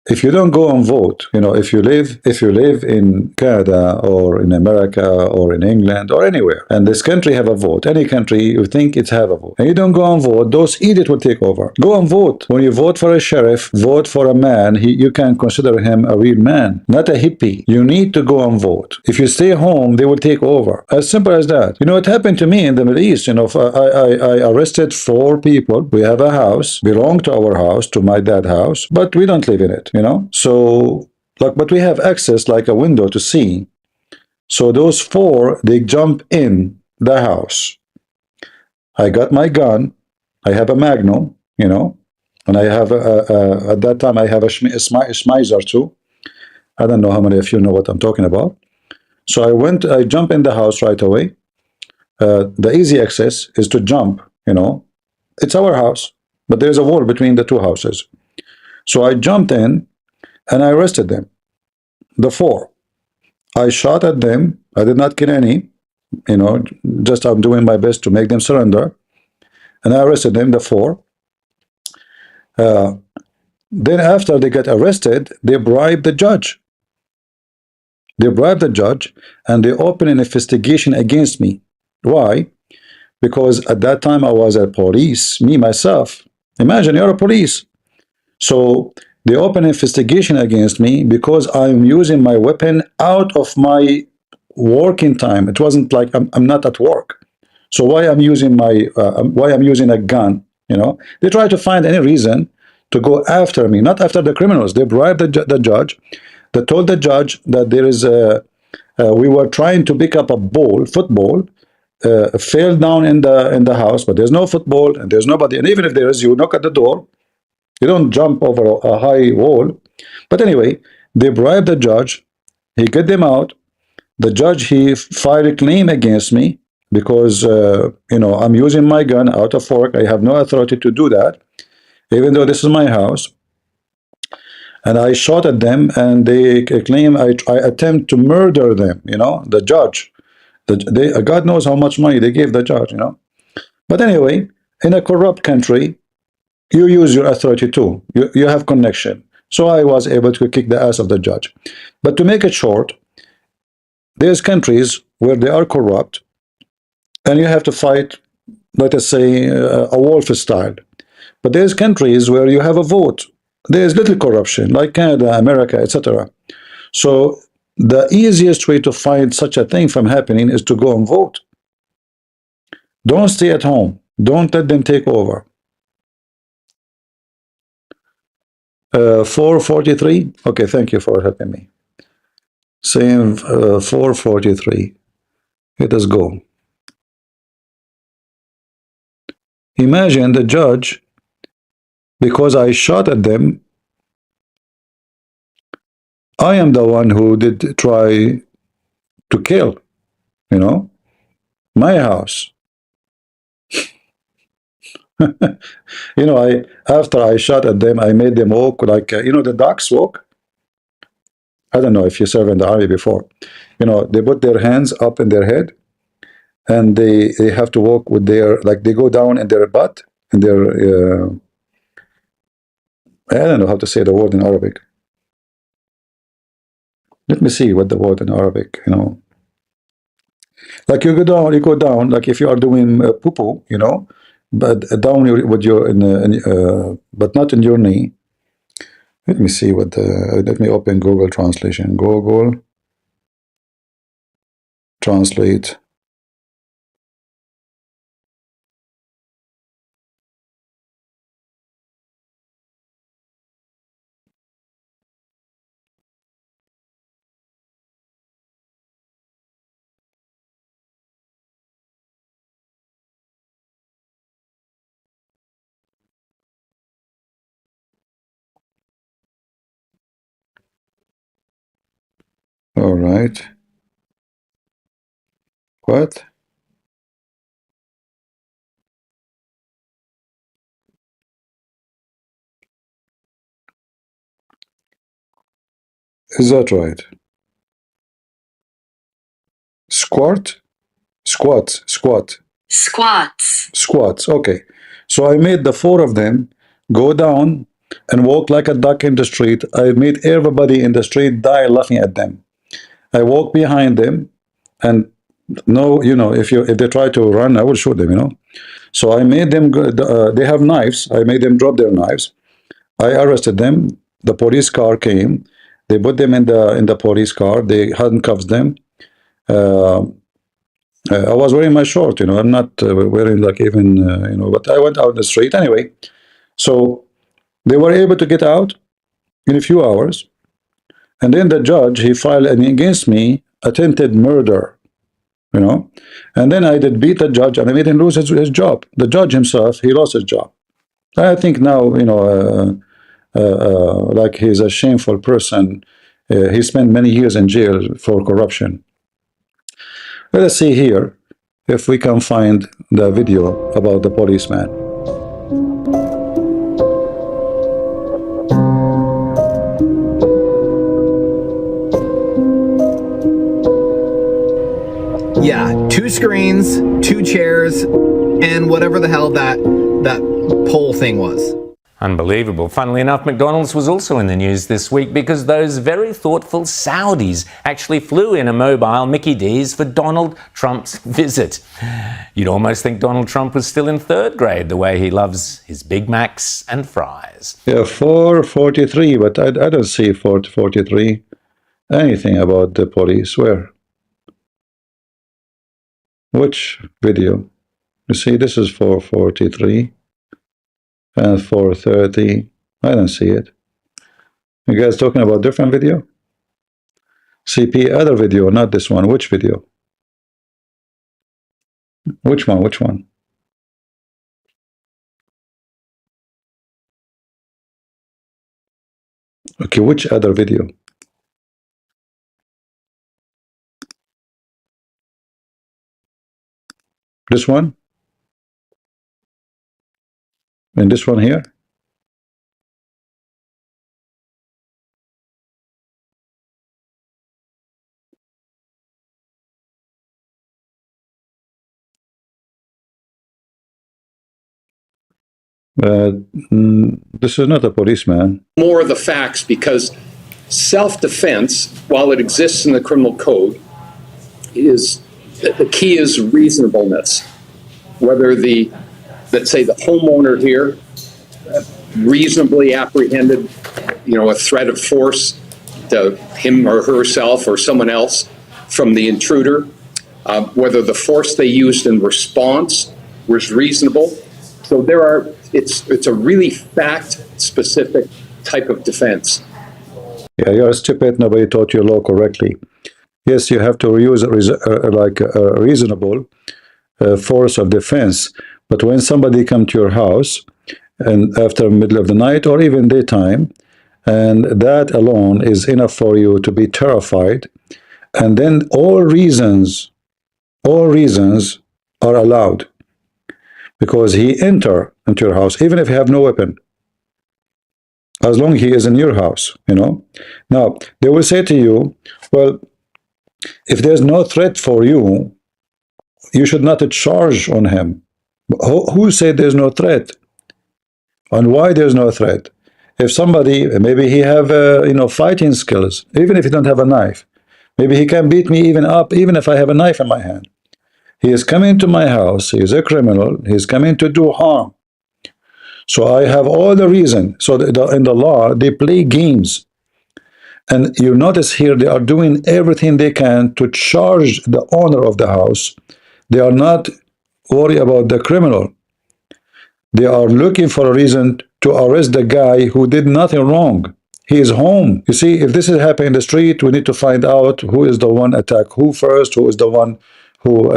if you don't go and vote, if you live in Canada or in America or in England or anywhere, and this country have a vote, any country you think it's have a vote, and you don't go and vote, those idiots will take over. Go and vote. When you vote for a sheriff, vote for a man. You can consider him a real man, not a hippie. You need to go and vote. If you stay home, they will take over. As simple as that. It happened to me in the Middle East. I arrested 4 people. We have a house, belong to our house, to my dad's house, but we don't live in it. So, but we have access, like a window, to see. So those 4, they jump in the house. I got my gun. I have a Magnum, and I have at that time I have a Schmeiser too. I don't know how many of you know what I'm talking about. So I jump in the house right away. The easy access is to jump. It's our house, but there's a wall between the 2 houses. So I jumped in. And I arrested them, the 4. I shot at them. I did not kill any, just I'm doing my best to make them surrender. And I arrested them, the 4. Then after they get arrested, they bribe the judge. They bribe the judge, and they open an investigation against me. Why? Because at that time I was a police, me, myself. Imagine you're a police. So they open investigation against me because I'm using my weapon out of my working time. It wasn't like I'm not at work. So why I'm using a gun? They try to find any reason to go after me, not after the criminals. They bribed the judge. They told the judge that there is we were trying to pick up a football, fell down in the house, but there's no football and there's nobody. And even if there is, you knock at the door. You don't jump over a high wall. But anyway, they bribed the judge. He get them out. The judge, he filed a claim against me because, I'm using my gun out of work. I have no authority to do that, even though this is my house. And I shot at them, and they claim I attempt to murder them, the judge. God knows how much money they gave the judge, But anyway, in a corrupt country, you use your authority too. You have connection. So I was able to kick the ass of the judge. But to make it short, there's countries where they are corrupt, and you have to fight, let us say, a wolf style. But there's countries where you have a vote. There's little corruption, like Canada, America, etc. So the easiest way to find such a thing from happening is to go and vote. Don't stay at home. Don't let them take over. 443. Okay, thank you for helping me. Same 443. Let us go. Imagine the judge, because I shot at them, I am the one who did try to kill, my house. After I shot at them, I made them walk like, the ducks walk. I don't know if you served in the army before. They put their hands up in their head, and they have to walk with their, like, they go down in their butt, and their, I don't know how to say the word in Arabic. Let me see what the word in Arabic, Like you go down, like if you are doing poo-poo, but down with your, but not in your knee. Let me see let me open Google Translation. Google Translate. All right. What? Is that right? Squat? Squat. Squats. Squats. Okay. So I made the 4 of them go down and walked like a duck in the street. I made everybody in the street die laughing at them. I walked behind them, and no, if they try to run, I will shoot them. So I made them. They have knives. I made them drop their knives. I arrested them. The police car came. They put them in the police car. They handcuffed them. I was wearing my short. I'm not wearing like even But I went out the street anyway. So they were able to get out in a few hours, and then the judge, he filed against me attempted murder. And then I did beat the judge, and I made him lose his job. The judge himself, he lost his job. I think now, like he's a shameful person. He spent many years in jail for corruption. Let us see here if we can find the video about the policeman. Yeah, 2 screens, 2 chairs, and whatever the hell that pole thing was. Unbelievable. Funnily enough, McDonald's was also in the news this week because those very thoughtful Saudis actually flew in a mobile Mickey D's for Donald Trump's visit. You'd almost think Donald Trump was still in 3rd grade, the way he loves his Big Macs and fries. Yeah, 443, but I don't see 443 anything about the police. Where? Which video? You see, this is 443 and 430. I don't see it. You guys talking about different video? CP, other video, not this one. Which video? Which one? Which one? Okay, which other video? This one? And this one here? This is not a policeman. More of the facts, because self-defense, while it exists in the criminal code, is the key is reasonableness. Whether let's say the homeowner here reasonably apprehended, a threat of force to him or herself or someone else from the intruder, whether the force they used in response was reasonable. So it's a really fact-specific type of defense. Yeah, you're stupid. Nobody taught you law correctly. Yes, you have to use a reasonable force of defense. But when somebody comes to your house and after middle of the night or even daytime, and that alone is enough for you to be terrified, and then all reasons are allowed, because he enter into your house, even if you have no weapon, as long as he is in your house, Now, they will say to you, well, if there's no threat for you, you should not charge on him. Who said there's no threat? And why there's no threat? If somebody, maybe he have, fighting skills, even if he don't have a knife, maybe he can beat me even up, even if I have a knife in my hand. He is coming to my house. He is a criminal. He's coming to do harm. So I have all the reason. So in the law, they play games. And you notice here, they are doing everything they can to charge the owner of the house. They are not worried about the criminal. They are looking for a reason to arrest the guy who did nothing wrong. He is home. You see, if this is happening in the street, we need to find out who is the one attack who first, who is the one who,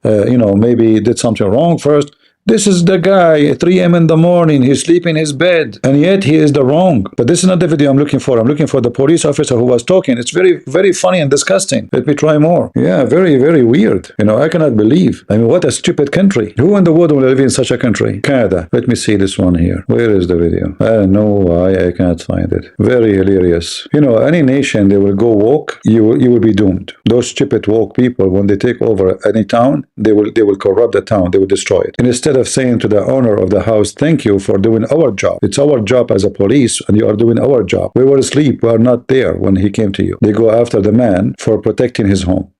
maybe did something wrong first. This is the guy at 3 a.m. in the morning. He's sleeping in his bed, and yet he is the wrong. But this is not the video I'm looking for. I'm looking for the police officer who was talking. It's very, very funny and disgusting. Let me try more. Yeah, very, very weird. I cannot believe. I mean, what a stupid country. Who in the world will live in such a country? Canada. Let me see this one here. Where is the video? I don't know why I can't find it. Very hilarious. Any nation, they will go woke, you will be doomed. Those stupid woke people, when they take over any town, they will corrupt the town. They will destroy it. And instead of saying to the owner of the house, thank you for doing our job. It's our job as a police, and you are doing our job. We were asleep. We are not there when he came to you. They go after the man for protecting his home.